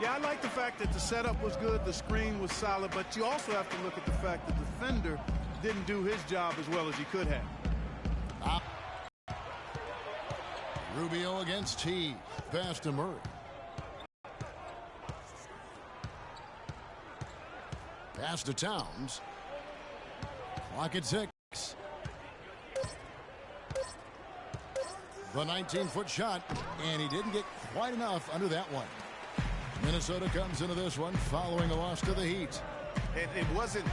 Yeah, I like the fact that the setup was good, the screen was solid, but you also have to look at the fact that the defender didn't do his job as well as he could have. Rubio against T. Pass to Murray. Pass to Towns. Clock at 6. The 19-foot shot, and he didn't get quite enough under that one. Minnesota comes into this one following a loss to the Heat. It wasn't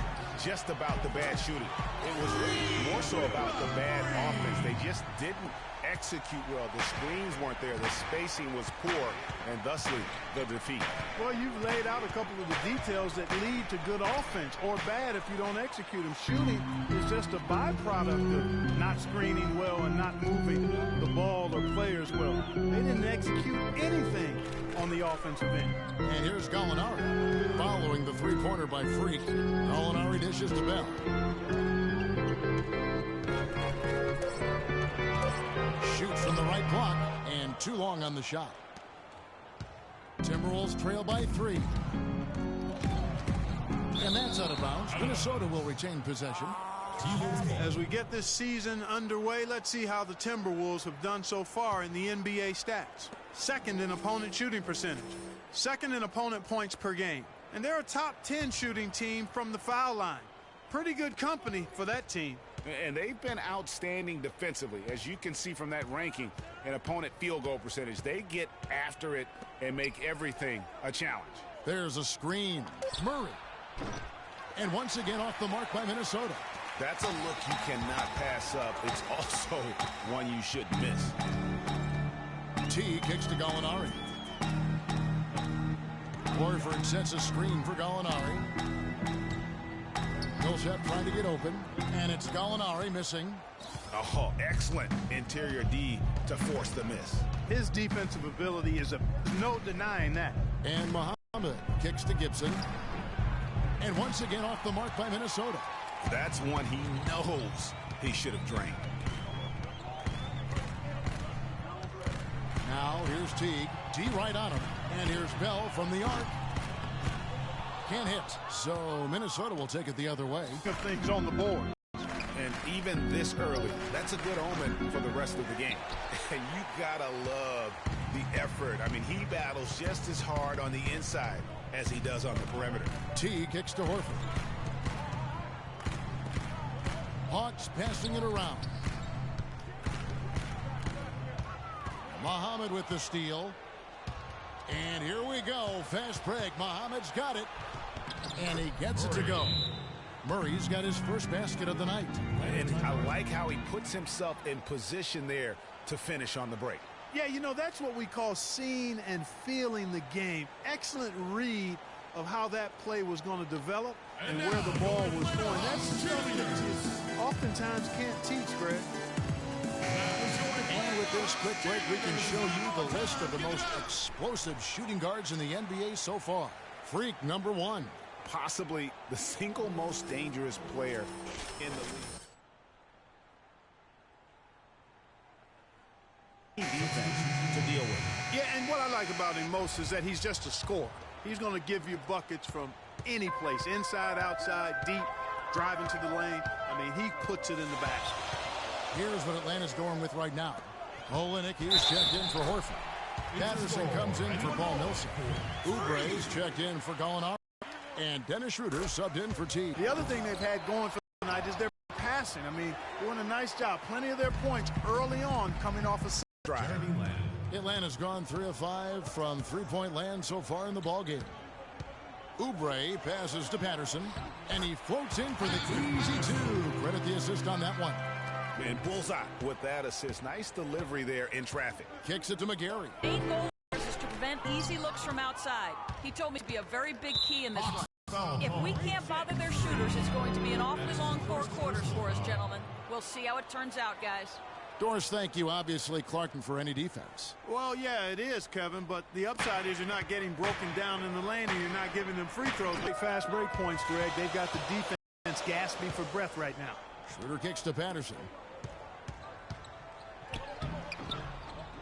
just about the bad shooting. It was really more so about the bad offense. They just didn't execute well. The screens weren't there. The spacing was poor, and thusly the defeat. Well, you've laid out a couple of the details that lead to good offense or bad if you don't execute them. Shooting is just a byproduct of not screening well and not moving the ball or players well. They didn't execute anything on the offensive end. And here's Gallinari following the three-pointer by Freak. Gallinari dishes to Bell. Shoots from the right block and too long on the shot. Timberwolves trail by 3. And that's out of bounds. Minnesota will retain possession. As we get this season underway, let's see how the Timberwolves have done so far in the NBA stats. Second in opponent shooting percentage. Second in opponent points per game. And they're a top 10 shooting team from the foul line. Pretty good company for that team. And they've been outstanding defensively, as you can see from that ranking and opponent field goal percentage. They get after it and make everything a challenge. There's a screen. Murray. And once again off the mark by Minnesota. That's a look you cannot pass up. It's also one you shouldn't miss. T kicks to Gallinari. Horford sets a screen for Gallinari. Millsap trying to get open, and it's Gallinari missing. Oh, excellent interior D to force the miss. His defensive ability is no denying that. And Muhammad kicks to Gibson. And once again off the mark by Minnesota. That's one he knows he should have drained. Now here's Teague. T right on him. And here's Bell from the arc. Can't hit. So Minnesota will take it the other way. Good things on the board. And even this early, that's a good omen for the rest of the game. And you gotta love the effort. I mean, he battles just as hard on the inside as he does on the perimeter. T kicks to Horford. Hawks passing it around. Muhammad with the steal. And here we go. Fast break. Muhammad's got it. And he gets it to go. Murray's got his first basket of the night. And I like how he puts himself in position there to finish on the break. Yeah, you know, that's what we call seeing and feeling the game. Excellent read of how that play was going to develop and where the ball was going. That's something that you oftentimes can't teach, Greg. And with this quick break, we can show you the list of the most explosive shooting guards in the NBA so far. Freak number 1. Possibly the single most dangerous player in the league. Defense to deal with. Yeah, and what I like about him most is that he's just a scorer. He's going to give you buckets from any place, inside, outside, deep, driving to the lane. I mean, he puts it in the basket. Here's what Atlanta's going with right now. Olynyk is checked in for Horford. Patterson comes in for Paul Millsap. Oubre's checked in for Gallinari. And Dennis Schroeder subbed in for T. The other thing they've had going for tonight is their passing. I mean, doing a nice job. Plenty of their points early on coming off a drive. Atlanta's gone 3 of 5 from three-point land so far in the ballgame. Oubre passes to Patterson, and he floats in for the easy 2. Credit the assist on that one. And bullseye with that assist. Nice delivery there in traffic. Kicks it to McGarry. Main goal is to prevent easy looks from outside. He told me to be a very big key in this one. If we can't bother their shooters, it's going to be an awfully long 4 quarters for us, gentlemen. We'll see how it turns out, guys. Doris, thank you. Obviously, Clarkson for any defense. Well, yeah, it is, Kevin, but the upside is you're not getting broken down in the lane and you're not giving them free throws. Big fast break points, Greg. They've got the defense gasping for breath right now. Schroeder kicks to Patterson.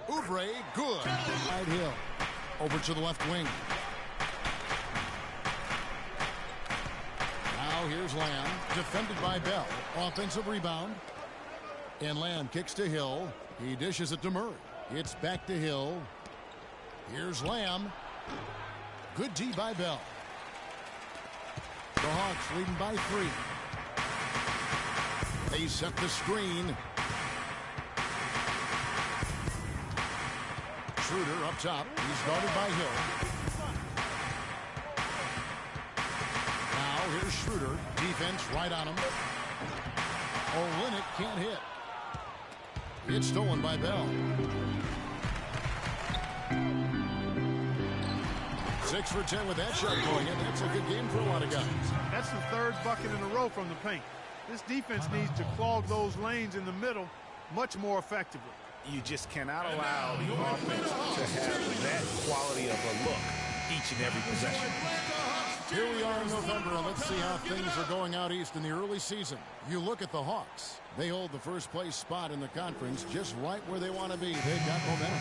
Oubre, good. Right hill. Over to the left wing. Now here's Lamb, defended by Bell. Offensive rebound. And Lamb kicks to Hill. He dishes it to Murray. It's back to Hill. Here's Lamb. Good D by Bell. The Hawks leading by 3. They set the screen. Schroeder up top. He's guarded by Hill. Now here's Schroeder. Defense right on him. Olynyk can't hit. It's stolen by Bell. 6 for 10 with that shot going in. That's a good game for a lot of guys. That's the 3rd bucket in a row from the paint. This defense needs to clog those lanes in the middle much more effectively. You just cannot allow the offense to have that quality of a look each and every possession. Here we are in November, and let's see how things are going out east in the early season. You look at the Hawks. They hold the first place spot in the conference just right where they want to be. They've got momentum.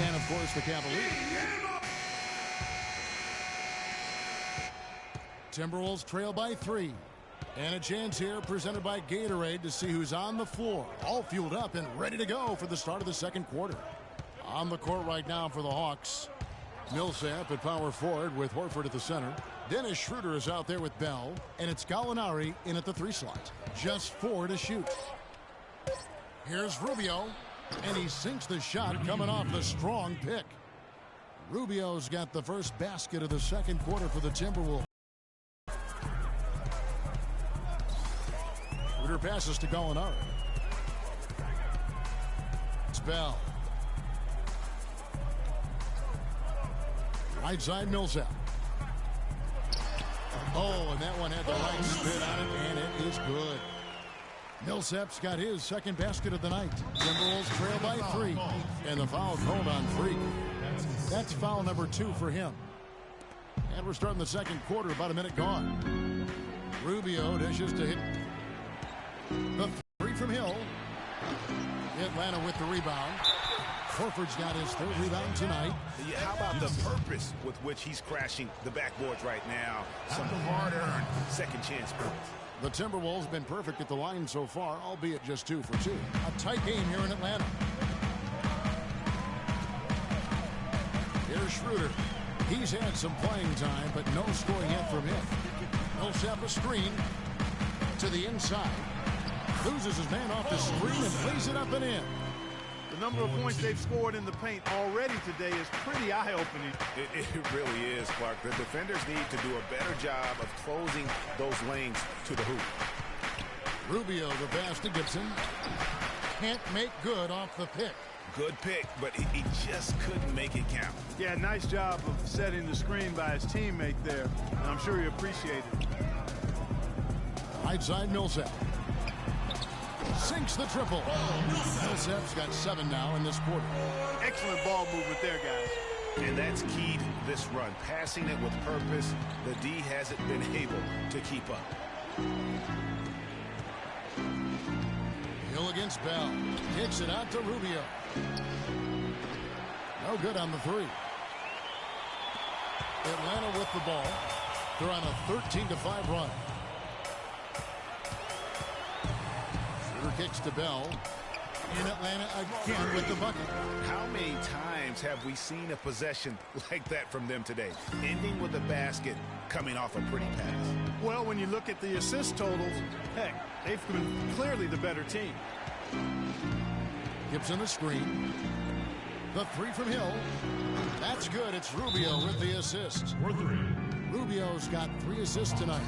And, of course, the Cavaliers. Timberwolves trail by 3. And a chance here presented by Gatorade to see who's on the floor. All fueled up and ready to go for the start of the second quarter. On the court right now for the Hawks. Millsap at power forward with Horford at the center. Dennis Schroeder is out there with Bell. And it's Gallinari in at the 3 slot. Just 4 to shoot. Here's Rubio. And he sinks the shot coming off the strong pick. Rubio's got the first basket of the second quarter for the Timberwolves. Schroeder passes to Gallinari. It's Bell. Right side Millsap. Oh, and that one had the right spin on it, and it is good. Millsap's got his second basket of the night. Timberwolves trail by 3. And the foul called on Freak. That's foul number 2 for him. And we're starting the second quarter, about a minute gone. Rubio dishes to hit. The 3 from Hill. Atlanta with the rebound. Horford's got his 3rd rebound tonight. How about the purpose with which he's crashing the backboards right now? Some hard-earned second chance points. The Timberwolves have been perfect at the line so far, albeit just 2 for 2. A tight game here in Atlanta. Here's Schroeder. He's had some playing time, but no scoring yet from him. Millsap a screen to the inside. Loses his man off the screen and plays it up and in. The number of points they've scored in the paint already today is pretty eye-opening. It really is, Clark. The defenders need to do a better job of closing those lanes to the hoop. Rubio the pass to Gibson. Can't make good off the pick. Good pick, but he just couldn't make it count. Yeah, nice job of setting the screen by his teammate there, and I'm sure he appreciated it. Right side Millsap. Sinks the triple. Millsap's got 7 now in this quarter. Excellent ball movement there, guys. And that's key to this run. Passing it with purpose. The D hasn't been able to keep up. Hill against Bell. Kicks it out to Rubio. No good on the 3. Atlanta with the ball. They're on a 13-5 run. Kicks to Bell. In Atlanta again with the bucket. How many times have we seen a possession like that from them today? Ending with a basket, coming off a pretty pass. Well, when you look at the assist totals, heck, they've been clearly the better team. Gibson the screen. The 3 from Hill. That's good. It's Rubio with the assist. Rubio's got 3 assists tonight.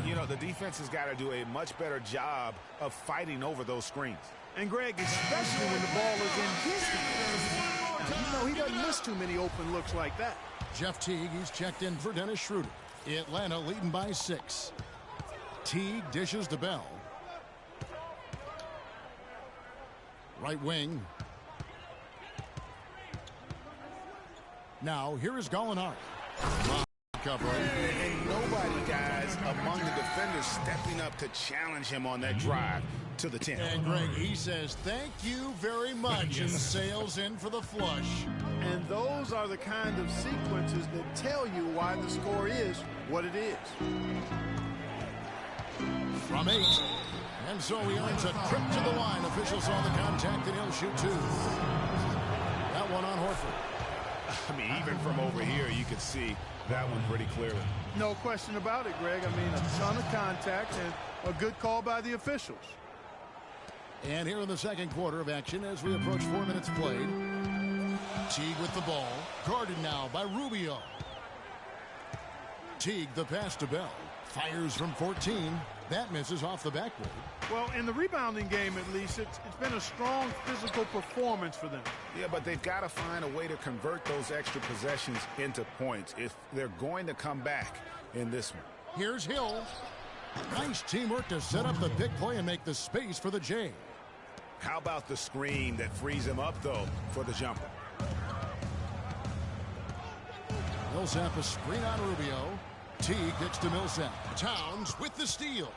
You know, the defense has got to do a much better job of fighting over those screens. And, Greg, especially when the ball is in his hands. You know, he doesn't miss too many open looks like that. Jeff Teague, he's checked in for Dennis Schroeder. Atlanta leading by 6. Teague dishes to Bell. Right wing. Now, here is Gallinari. Covering. And nobody, guys, among the defenders stepping up to challenge him on that drive to the 10. And Greg, he says, thank you very much, and sails in for the flush. And those are the kind of sequences that tell you why the score is what it is. from 8. And so he earns a trip to the line. Officials saw the contact, and he'll shoot 2. That one on Horford. I mean, even from over here, you could see that one pretty clearly. No question about it, Greg. I mean, a ton of contact and a good call by the officials. And here in the second quarter of action as we approach 4 minutes played. Teague with the ball. Guarded now by Rubio. Teague the pass to Bell. Fires from 14. That misses off the backboard. Well, in the rebounding game, at least, it's been a strong physical performance for them. Yeah, but they've got to find a way to convert those extra possessions into points if they're going to come back in this one. Here's Hill. Nice teamwork to set up the big play and make the space for the J. How about the screen that frees him up, though, for the jumper? Millsap a screen on Rubio. Teague kicks to Millsap. Towns with the steal.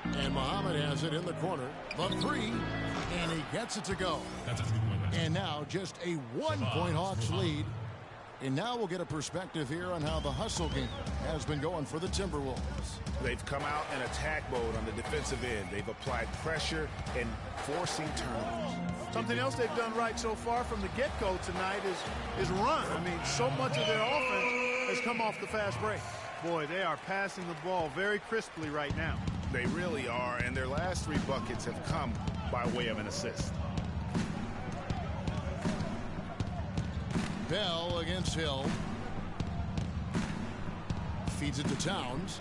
And Muhammad has it in the corner. The 3. And he gets it to go. And now just a 1-point Hawks lead. And now we'll get a perspective here on how the hustle game has been going for the Timberwolves. They've come out in attack mode on the defensive end. They've applied pressure and forcing turnovers. Something else they've done right so far from the get-go tonight is run. I mean, so much of their offense has come off the fast break. Boy, they are passing the ball very crisply right now. They really are, and their last 3 buckets have come by way of an assist. Bell against Hill. Feeds it to Towns.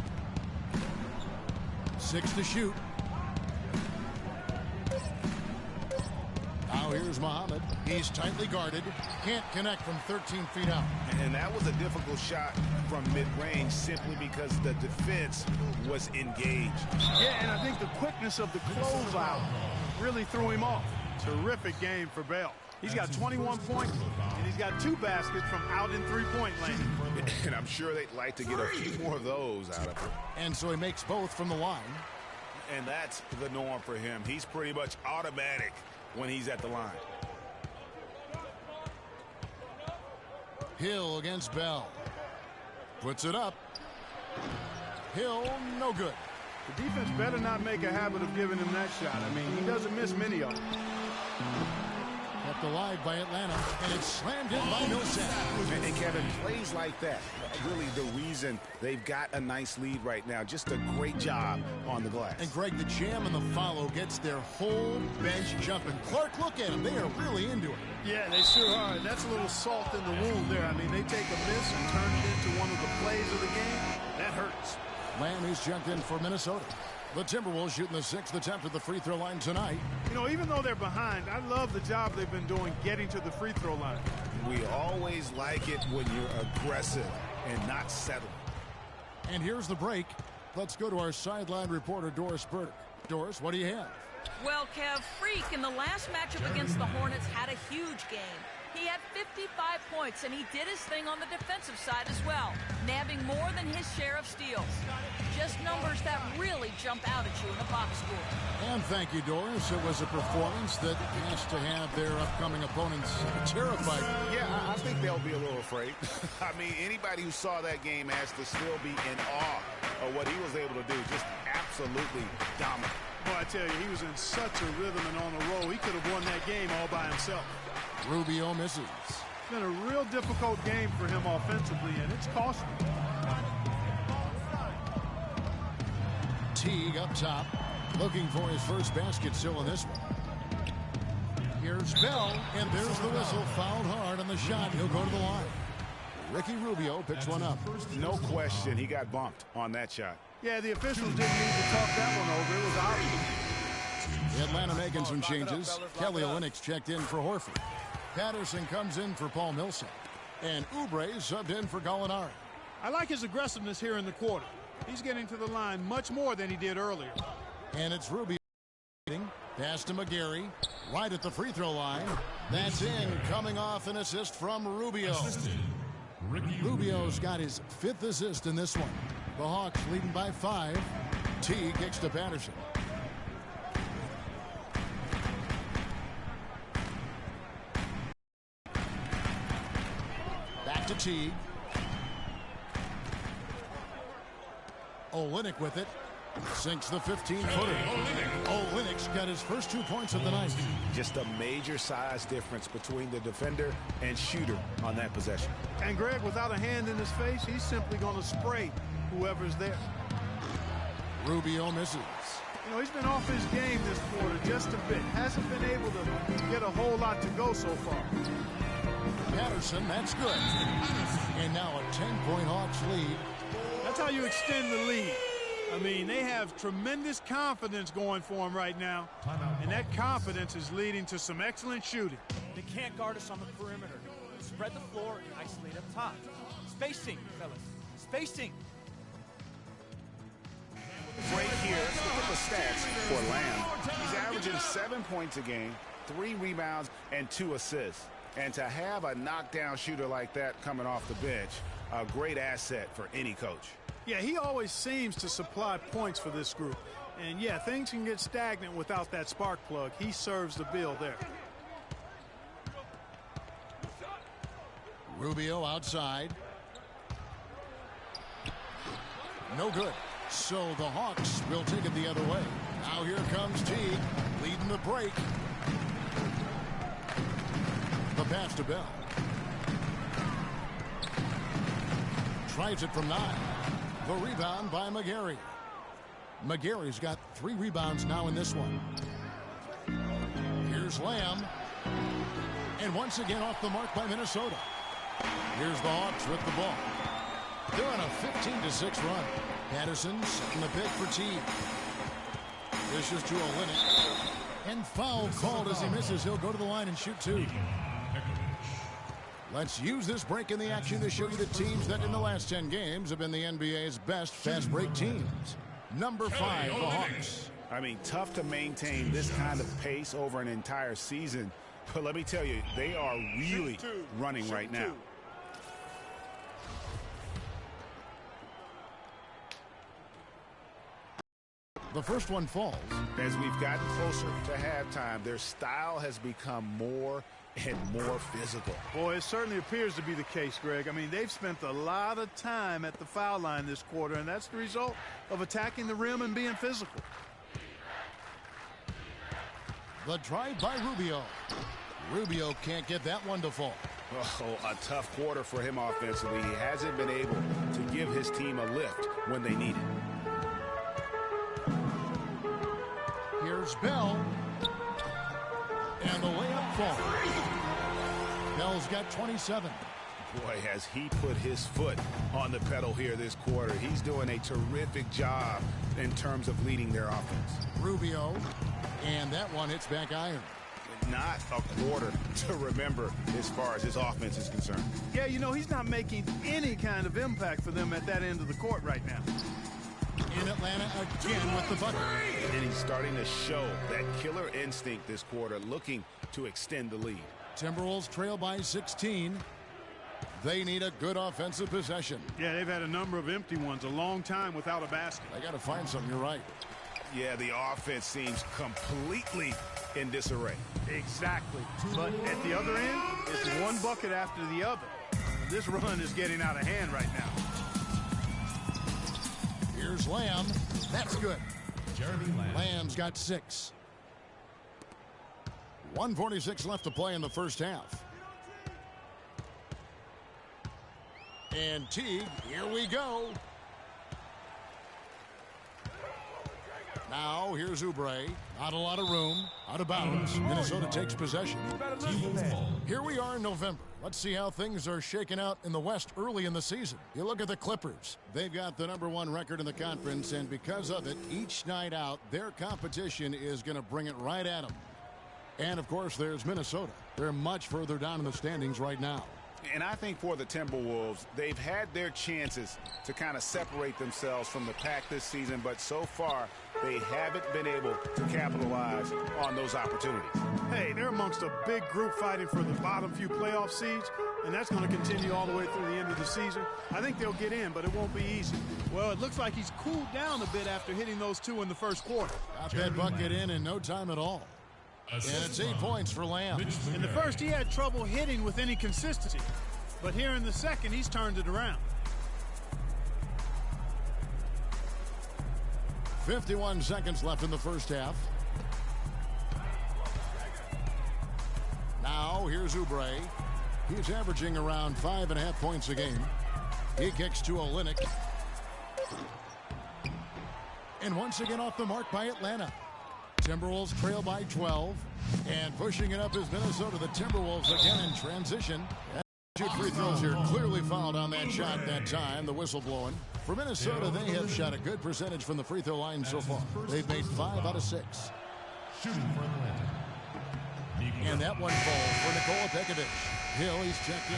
6 to shoot. Now here's Muhammad. He's tightly guarded. Can't connect from 13 feet out. And that was a difficult shot from mid-range simply because the defense was engaged. Yeah, and I think the quickness of the closeout really threw him off. Terrific game for Bell. He's got 21 points, and he's got 2 baskets from out in three-point lane. And I'm sure they'd like to get a few more of those out of him. And so he makes both from the line. And that's the norm for him. He's pretty much automatic when he's at the line. Hill against Bell. Puts it up. Hill, no good. The defense better not make a habit of giving him that shot. I mean, he doesn't miss many of them. Kept alive by Atlanta, and it's slammed in by Millsap. And Kevin, plays like that, really the reason they've got a nice lead right now. Just a great job on the glass. And Greg, the jam and the follow gets their whole bench jumping. Clark, look at them. They are really into it. Yeah, they sure are. And that's a little salt in the wound there. I mean, they take a miss and turn it into one of the plays of the game. That hurts. Lamb is checked in for Minnesota. The Timberwolves shooting the 6th attempt at the free throw line tonight. You know, even though they're behind, I love the job they've been doing getting to the free throw line. We always like it when you're aggressive and not settling. And here's the break. Let's go to our sideline reporter, Doris Burdick. Doris, what do you have? Well, Kev, Freak in the last matchup against the Hornets had a huge game. He had 55 points, and he did his thing on the defensive side as well, nabbing more than his share of steals. Just numbers that really jump out at you in a box score. And thank you, Doris. It was a performance that has to have their upcoming opponents terrified. Yeah, I think they'll be a little afraid. I mean, anybody who saw that game has to still be in awe of what he was able to do. Just absolutely dominant. Boy, I tell you, he was in such a rhythm and on a roll. He could have won that game all by himself. Rubio misses. It's been a real difficult game for him offensively, and it's costly. Teague up top, looking for his first basket still in this one. Here's Bell, and there's the whistle. Fouled hard on the shot. He'll go to the line. Ricky Rubio picks one up. No question, he got bumped on that shot. Yeah, the officials didn't need to talk that one over. It was obvious. Atlanta making some changes. Kelly Olynyk's checked in for Horford. Patterson comes in for Paul Millsap. And Oubre subbed in for Gallinari. I like his aggressiveness here in the quarter. He's getting to the line much more than he did earlier. And it's Rubio. Pass to McGarry. Right at the free throw line. That's in. Coming off an assist from Rubio. Rubio's got his 5th assist in this one. The Hawks leading by 5. T kicks to Patterson. Back to Teague. Olynyk with it. Sinks the 15-footer. Olynyk's got his first 2 points of the night. Just a major size difference between the defender and shooter on that possession. And Greg, without a hand in his face, he's simply going to spray whoever's there. Rubio misses. You know, he's been off his game this quarter just a bit. Hasn't been able to get a whole lot to go so far. Patterson, that's good. And now a 10-point Hawks lead. That's how you extend the lead. I mean, they have tremendous confidence going for them right now. And that confidence is leading to some excellent shooting. They can't guard us on the perimeter. Spread the floor and isolate up top. Spacing, fellas. Spacing. Right here, let's look at the stats for Lamb. He's averaging 7 points a game, 3 rebounds, and 2 assists. And to have a knockdown shooter like that coming off the bench, a great asset for any coach. Yeah, he always seems to supply points for this group. And, yeah, things can get stagnant without that spark plug. He serves the bill there. Rubio outside. No good. So the Hawks will take it the other way. Now here comes Teague leading the break. The pass to Bell. Tries it from 9. The rebound by McGarry. McGarry's got 3 rebounds now in this one. Here's Lamb. And once again off the mark by Minnesota. Here's the Hawks with the ball. They're on a 15-6 run. Patterson setting the pick for Teague. This is to Olynyk. And foul called as he misses. He'll go to the line and shoot 2. Let's use this break in the action to show you the teams that in the last 10 games have been the NBA's best fast break teams. Number 5, the Hawks. I mean, tough to maintain this kind of pace over an entire season. But let me tell you, they are really running right now. The first one falls. As we've gotten closer to halftime, their style has become more and more physical. Boy, it certainly appears to be the case, Greg. I mean, they've spent a lot of time at the foul line this quarter, and that's the result of attacking the rim and being physical. The drive by Rubio. Rubio can't get that one to fall. Oh, a tough quarter for him offensively. He hasn't been able to give his team a lift when they need it. Here's Bell. And the layup falls. Bell's got 27. Boy, has he put his foot on the pedal here this quarter. He's doing a terrific job in terms of leading their offense. Rubio. And that one hits back iron. Not a quarter to remember as far as his offense is concerned. Yeah, you know, he's not making any kind of impact for them at that end of the court right now. In Atlanta again with the bucket. And he's starting to show that killer instinct this quarter, looking to extend the lead. Timberwolves trail by 16. They need a good offensive possession. Yeah, they've had a number of empty ones, a long time without a basket. They got to find something, you're right. Yeah, the offense seems completely in disarray. Exactly. But at the other end, it's one bucket after the other. This run is getting out of hand right now. Here's Lamb. That's good. Jeremy Lamb. Lamb's got 6. 1:46 left to play in the first half. And Teague, here we go. Now here's Oubre. Not a lot of room. Out of bounds. Minnesota takes possession. Here we are in November. Let's see how things are shaking out in the West early in the season. You look at the Clippers. They've got the #1 record in the conference, and because of it, each night out, their competition is going to bring it right at them. And, of course, there's Minnesota. They're much further down in the standings right now. And I think for the Timberwolves, they've had their chances to kind of separate themselves from the pack this season, but so far they haven't been able to capitalize on those opportunities. Hey, they're amongst a big group fighting for the bottom few playoff seeds, and that's going to continue all the way through the end of the season. I think they'll get in, but it won't be easy. Well, it looks like he's cooled down a bit after hitting those 2 in the first quarter. Got that bucket in no time at all. And it's 8 points for Lamb. In the first, he had trouble hitting with any consistency. But here in the second, he's turned it around. 51 seconds left in the first half. Now, here's Oubre. He's averaging around 5.5 points a game. He kicks to Olynyk. And once again off the mark by Atlanta. Timberwolves trail by 12. And pushing it up is Minnesota. The Timberwolves again in transition. Shoot free throws here. Clearly fouled on that shot that time. The whistle blowing. For Minnesota, they have shot a good percentage from the free throw line so far. They've made 5 out of 6. Shooting for Atlanta. And that one falls for Nikola Pekovic. Hill, he's checked in.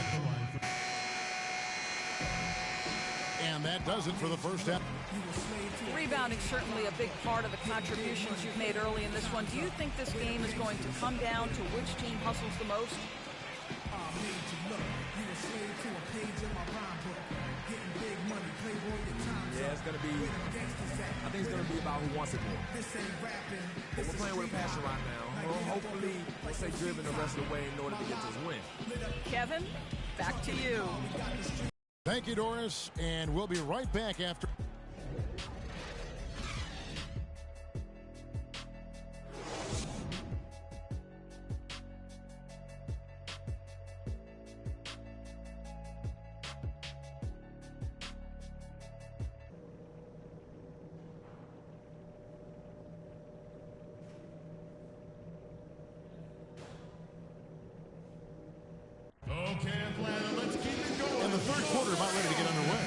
And that does it for the first half. Rebounding certainly a big part of the contributions you've made early in this one. Do you think this game is going to come down to which team hustles the most? Yeah, it's going to be, I think it's going to be about who wants it more. But we're playing with a passion right now. Well, hopefully, we'll stay driven the rest of the way in order to get this win. Kevin, back to you. Thank you, Doris, and we'll be right back after. Okay, Atlanta, let's keep it going. And the third quarter about ready to get underway.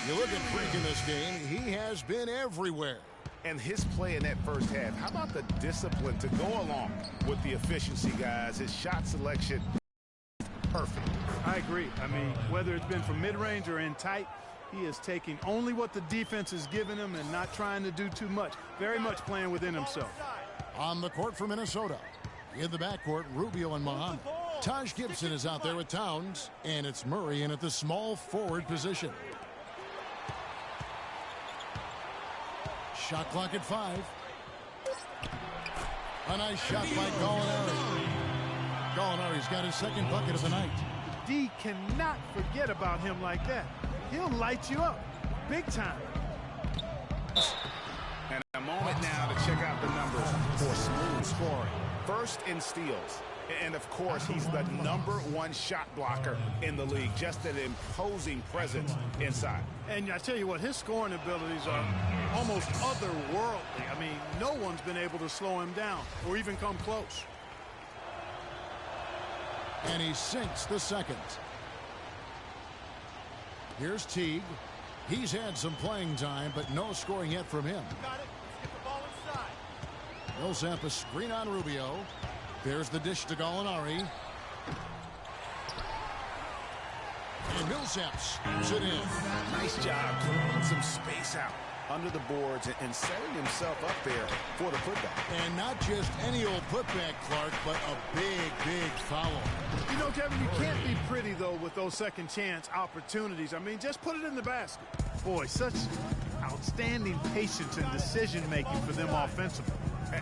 You look at Freak in this game, he has been everywhere. And his play in that first half, how about the discipline to go along with the efficiency, guys? His shot selection, perfect. I agree. I mean, whether it's been from mid-range or in tight, he is taking only what the defense is giving him and not trying to do too much. Very much playing within himself. On the court for Minnesota. In the backcourt, Rubio and Muhammad. Taj Gibson is out there with Towns, and it's Murray in at the small forward position. Shot clock at 5. A nice shot by Gallinari. Gallinari's got his second bucket of the night. D cannot forget about him like that. He'll light you up big time. And a moment now to check out the numbers for smooth scoring. First in steals. And, of course, he's the #1 shot blocker in the league. Just an imposing presence inside. And I tell you what, his scoring abilities are almost otherworldly. I mean, no one's been able to slow him down or even come close. And he sinks the second. Here's Teague. He's had some playing time, but no scoring yet from him. Got it. Let's get the ball inside. Millsap a screen on Rubio. There's the dish to Gallinari. And Millsap scoops it in. Nice job clearing some space out under the boards and setting himself up there for the putback. And not just any old putback, Clark, but a big, big foul. You know, Kevin, you can't be pretty, though, with those second chance opportunities. I mean, just put it in the basket. Boy, such outstanding patience and decision-making for them offensively.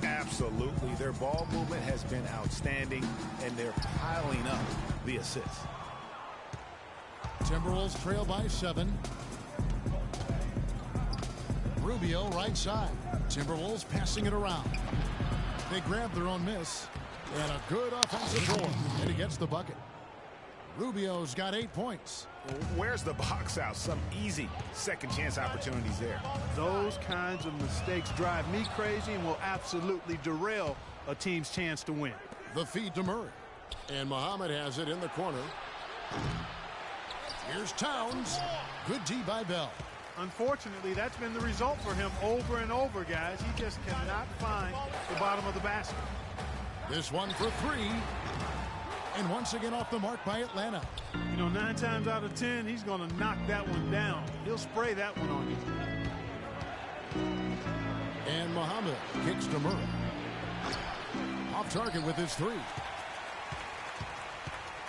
Absolutely. Their ball movement has been outstanding, and they're piling up the assists. Timberwolves trail by 7. Rubio right side. Timberwolves passing it around. They grab their own miss. And a good offensive roll. And he gets the bucket. Rubio's got 8 points. Where's the box out? Some easy second chance opportunities there. Those kinds of mistakes drive me crazy and will absolutely derail a team's chance to win. The feed to Murray. And Muhammad has it in the corner. Here's Towns. Good D by Bell. Unfortunately, that's been the result for him over and over, guys. He just cannot find the bottom of the basket. This one for 3. And once again off the mark by Atlanta. You know, 9 times out of 10, he's going to knock that one down. He'll spray that one on you. And Muhammad kicks to Murray. Off target with his 3.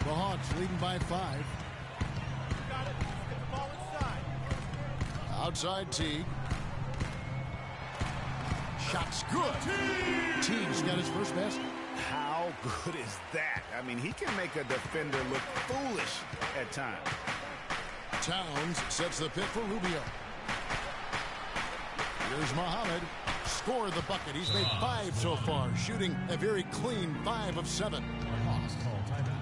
The Hawks leading by 5. Got it. Let's get the ball inside. Outside Teague. Shot's good. Teague's got his first basket. How good is that? I mean, he can make a defender look foolish at times. Towns sets the pick for Rubio. Here's Muhammad. Score the bucket. He's made 5 so far, shooting a very clean 5 of 7. Hawks call timeout.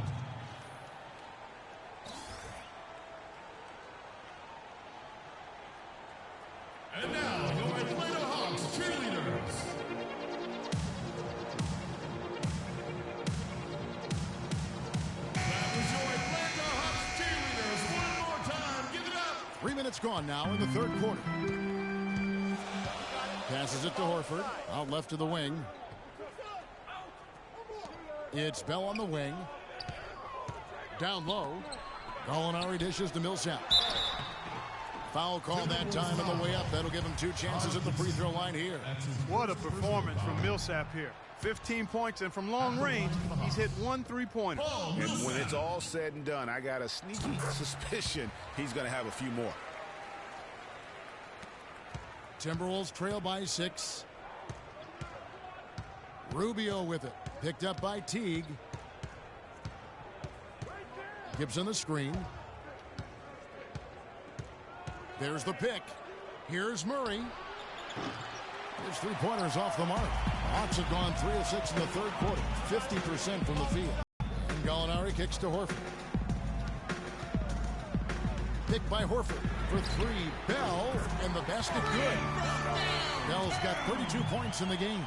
And now, your Atlanta Hawks cheerleaders. That was your Atlanta Hawks cheerleaders. One more time. Give it up. 3 minutes gone now in the third quarter. Passes it to Horford. Out left to the wing. It's Bell on the wing. Down low. Gallinari dishes to Millsap. Foul call that time on the way up. That'll give him 2 chances at the free throw line here. What a performance from Millsap here. 15 points, and from long range, he's hit 1 3-pointer. And when it's all said and done, I got a sneaky suspicion he's going to have a few more. Timberwolves trail by 6. Rubio with it. Picked up by Teague. Gibson the screen. There's the pick. Here's Murray. His 3-pointers off the mark. Hawks have gone 3 of 6 in the third quarter. 50% from the field. And Gallinari kicks to Horford. Picked by Horford for 3. Bell, and the basket good. Bell's got 32 points in the game.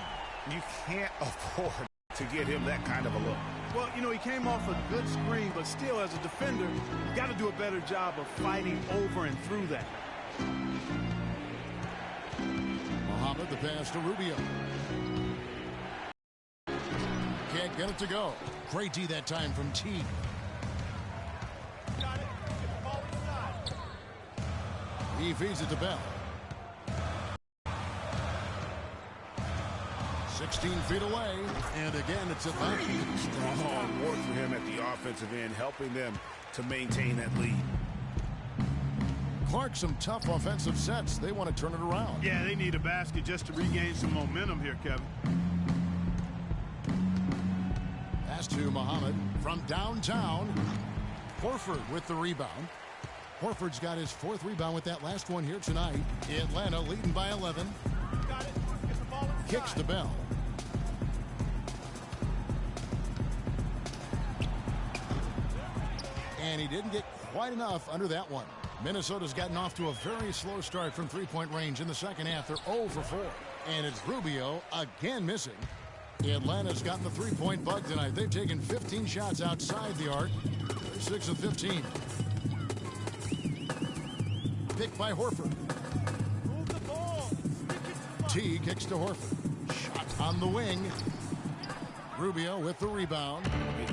You can't afford to get him that kind of a look. Well, you know, he came off a good screen, but still, as a defender, you got to do a better job of fighting over and through that. Muhammad, the pass to Rubio. Can't get it to go. Great D that time from Teague. He feeds it to Bell. 16 feet away, and again it's Atlanta. Strong work for him at the offensive end, helping them to maintain that lead. Clark, some tough offensive sets. They want to turn it around. Yeah, they need a basket just to regain some momentum here, Kevin. Pass to Muhammad from downtown. Horford with the rebound. Horford's got his 4th rebound with that last one here tonight. Atlanta leading by 11. Kicks to Bell. And he didn't get quite enough under that one. Minnesota's gotten off to a very slow start from 3-point range in the second half. They're 0 for 4. And it's Rubio again missing. Atlanta's gotten the 3-point bug tonight. They've taken 15 shots outside the arc. They're 6 of 15. Picked by Horford. T kicks to Horford. Shot on the wing. Rubio with the rebound.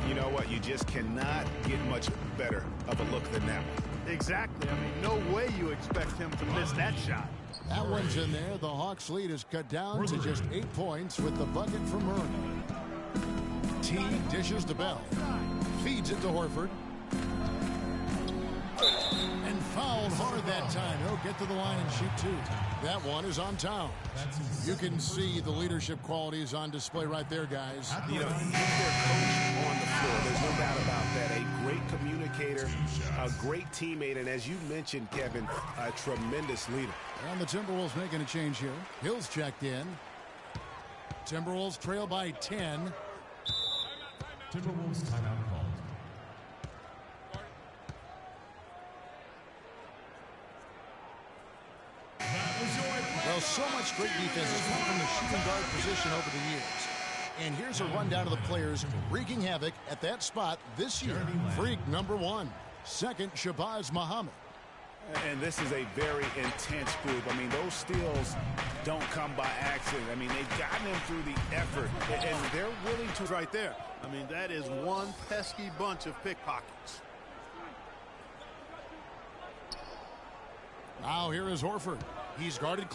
You know what? You just cannot get much better of a look than that one. Exactly. I mean, no way you expect him to miss that shot. That one's in there. The Hawks lead is cut down to just 8 points with the bucket from Murray. T dishes to Bell. Feeds it to Horford. And fouled hard that time. He'll get to the line and shoot 2. That one is on Towns. You can see the leadership qualities on display right there, guys. You know, he's their coach on the floor. There's no doubt about that. A great communicator, a great teammate, and as you mentioned, Kevin, a tremendous leader. And the Timberwolves making a change here. Hill's checked in. Timberwolves trail by 10. Timberwolves timeout called. Well, so much great defense has come from the shooting guard position over the years. And here's a rundown of the players wreaking havoc at that spot this year. Freak number 1. Second, Shabazz Muhammad. And this is a very intense group. I mean, those steals don't come by accident. I mean, they've gotten them through the effort, and they're willing to. Right there. I mean, that is one pesky bunch of pickpockets. Now here is Horford. He's guarded.